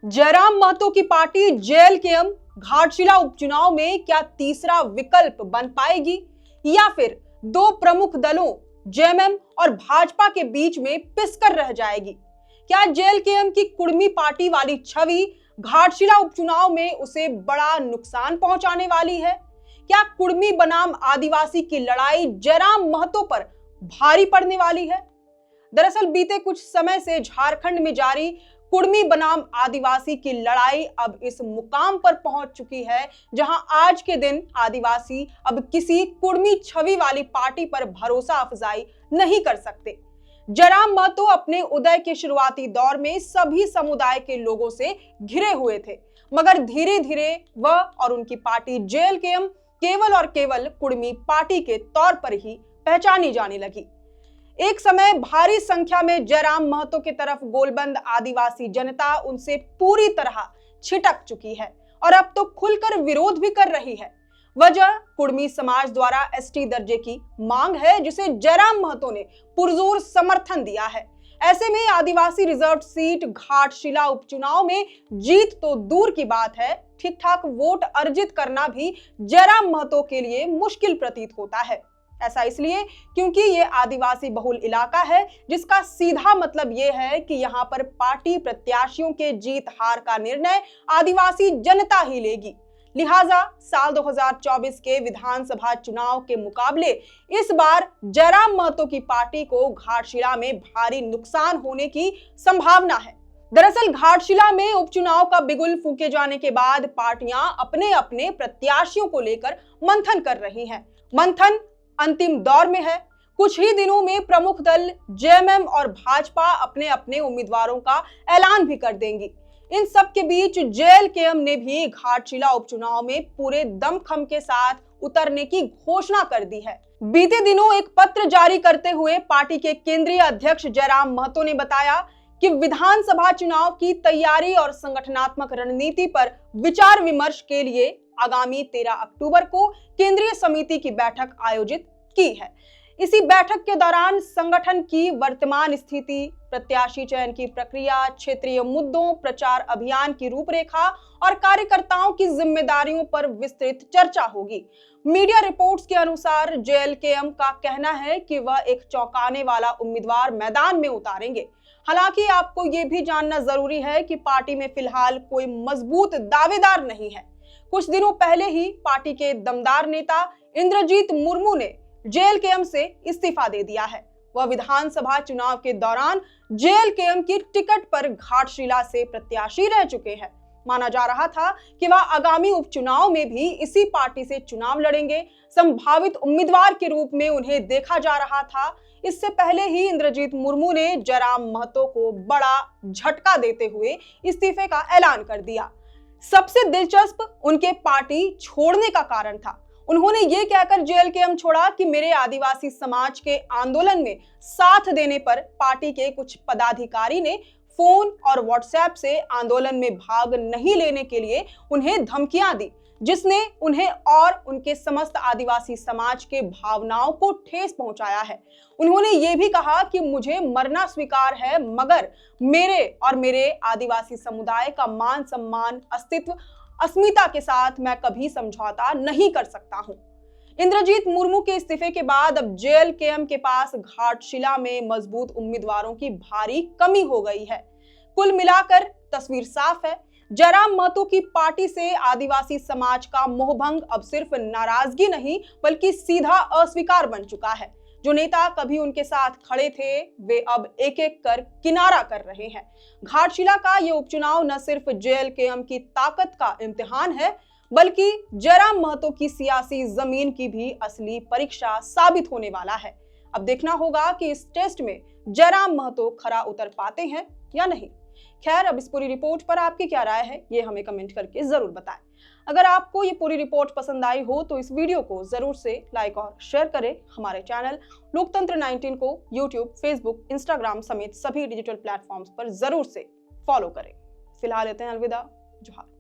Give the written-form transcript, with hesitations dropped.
जयराम महतो की party JLKM Ghatshila उपचुनाव में क्या तीसरा विकल्प बन पाएगी या फिर दो प्रमुख दलों जेएमएम और भाजपा के बीच में पिसकर रह जाएगी? क्या जेएलकेएम की कुर्मी पार्टी वाली छवि घाटशिला उपचुनाव में उसे बड़ा नुकसान पहुंचाने वाली है? क्या कुर्मी बनाम आदिवासी की लड़ाई जयराम महतो पर भारी पड़ने वाली है? दरअसल बीते कुछ समय से झारखंड में जारी कुर्मी बनाम आदिवासी की लड़ाई अब इस मुकाम पर पहुंच चुकी है जहां आज के दिन आदिवासी अब किसी कुर्मी छवि वाली पार्टी पर भरोसा अफजाई नहीं कर सकते। जयराम महतो अपने उदय के शुरुआती दौर में सभी समुदाय के लोगों से घिरे हुए थे, मगर धीरे धीरे वह और उनकी पार्टी जेएलकेएम केवल और केवल कुर्मी पार्टी के तौर पर ही पहचानी जाने लगी। एक समय भारी संख्या में जयराम महतो की तरफ गोलबंद आदिवासी जनता उनसे पूरी तरह छिटक चुकी है और अब तो खुलकर विरोध भी कर रही है। वजह कुर्मी समाज द्वारा एसटी दर्जे की मांग है, जिसे जयराम महतो ने पुरजोर समर्थन दिया है। ऐसे में आदिवासी रिजर्व सीट घाटशिला उपचुनाव में जीत तो दूर की बात है, ठीक ठाक वोट अर्जित करना भी जयराम महतो के लिए मुश्किल प्रतीत होता है। ऐसा इसलिए क्योंकि ये आदिवासी बहुल इलाका है, जिसका सीधा मतलब ये है कि यहाँ पर पार्टी प्रत्याशियों के जीत हार का निर्णय आदिवासी जनता ही लेगी। लिहाजा साल 2024 के विधानसभा चुनाव के मुकाबले इस बार जयराम महतो की पार्टी को घाटशिला में भारी नुकसान होने की संभावना है। दरअसल घाटशिला में उपचुनाव का बिगुल फूके जाने के बाद पार्टियां अपने अपने प्रत्याशियों को लेकर मंथन कर रही हैं। मंथन अंतिम दौर में है। कुछ ही दिनों में प्रमुख दल जेएमएम और भाजपा अपने अपने उम्मीदवारों का ऐलान भी कर देंगी। इन सब के बीच जेएलकेएम ने भी घाटशिला उपचुनाव में पूरे दमखम के साथ उतरने की घोषणा कर दी है। बीते दिनों एक पत्र जारी करते हुए पार्टी के केंद्रीय अध्यक्ष जयराम महतो ने बताया कि विधानसभा चुनाव की तैयारी और संगठनात्मक रणनीति पर विचार विमर्श के लिए आगामी 13 अक्टूबर को केंद्रीय समिति की बैठक आयोजित की है। इसी बैठक के दौरान संगठन की वर्तमान स्थिति, प्रत्याशी चयन की प्रक्रिया, क्षेत्रीय मुद्दों, प्रचार अभियान की रूपरेखा और कार्यकर्ताओं की जिम्मेदारियों पर विस्तृत चर्चा होगी। मीडिया रिपोर्ट्स के अनुसार जेएलकेएम का कहना है कि वह एक चौंकाने वाला उम्मीदवार मैदान में उतारेंगे। हालांकि आपको ये भी जानना जरूरी है कि पार्टी में फिलहाल कोई मजबूत दावेदार नहीं है। कुछ दिनों पहले ही पार्टी के दमदार नेता इंद्रजीत मुर्मू ने जेएलकेएम से इस्तीफा दे दिया है। वह विधानसभा चुनाव के दौरान जेएलकेएम की टिकट पर घाटशिला से प्रत्याशी रह चुके हैं। माना जा रहा था कि वह आगामी उपचुनाव में भी इसी पार्टी से चुनाव लड़ेंगे। संभावित उम्मीदवार के रूप में उन्हें देखा जा रहा था। इससे पहले ही इंद्रजीत मुर्मू ने जयराम महतो को बड़ा झटका देते हुए इस्तीफे का ऐलान कर दिया। सबसे दिलचस्प उनके पार्टी छोड़ने का कारण था। उन्होंने ये कहकर जेएलकेएम छोड़ा कि मेरे आदिवासी समाज के आंदोलन में साथ देने पर पार्टी के कुछ पदाधिकारी ने फोन और व्हाट्सएप से आंदोलन में भाग नहीं लेने के लिए उन्हें धमकियां दी, जिसने उन्हें और उनके समस्त आदिवासी समाज के भावनाओं को ठेस पहुंचाया है। उन्होंने ये भी कहा कि मुझे मरना स्वीकार है, मगर मेरे और मेरे आदिवासी समुदाय का मान सम्मान, अस्तित्व, अस्मिता के साथ मैं कभी समझौता नहीं कर सकता हूं। इंद्रजीत मुर्मू के इस्तीफे के बाद अब जेएलकेएम के पास घाटशिला में मजबूत उम्मीदवारों की भारी कमी हो गई है। कुल मिलाकर तस्वीर साफ है। जयराम महतो की पार्टी से आदिवासी समाज का मोहभंग अब सिर्फ नाराजगी नहीं बल्कि सीधा अस्वीकार बन चुका है। जो नेता कभी उनके साथ खड़े थे वे अब एक एक कर किनारा कर रहे हैं। घाटशिला का ये उपचुनाव न सिर्फ जेएलकेएम की ताकत का इम्तिहान है बल्कि जयराम महतो की सियासी जमीन की भी असली परीक्षा साबित होने वाला है। अब देखना होगा कि इस टेस्ट में जयराम महतो खरा उतर पाते हैं या नहीं। खैर, अब इस पूरी रिपोर्ट पर आपकी क्या राय है ये हमें कमेंट करके जरूर बताएं। अगर आपको ये पूरी रिपोर्ट पसंद आई हो तो इस वीडियो को जरूर से लाइक और शेयर करें। हमारे चैनल लोकतंत्र 19 को यूट्यूब, फेसबुक, इंस्टाग्राम समेत सभी डिजिटल प्लेटफॉर्म्स पर जरूर से फॉलो करें। फिलहाल लेते हैं अलविदा। जोहार।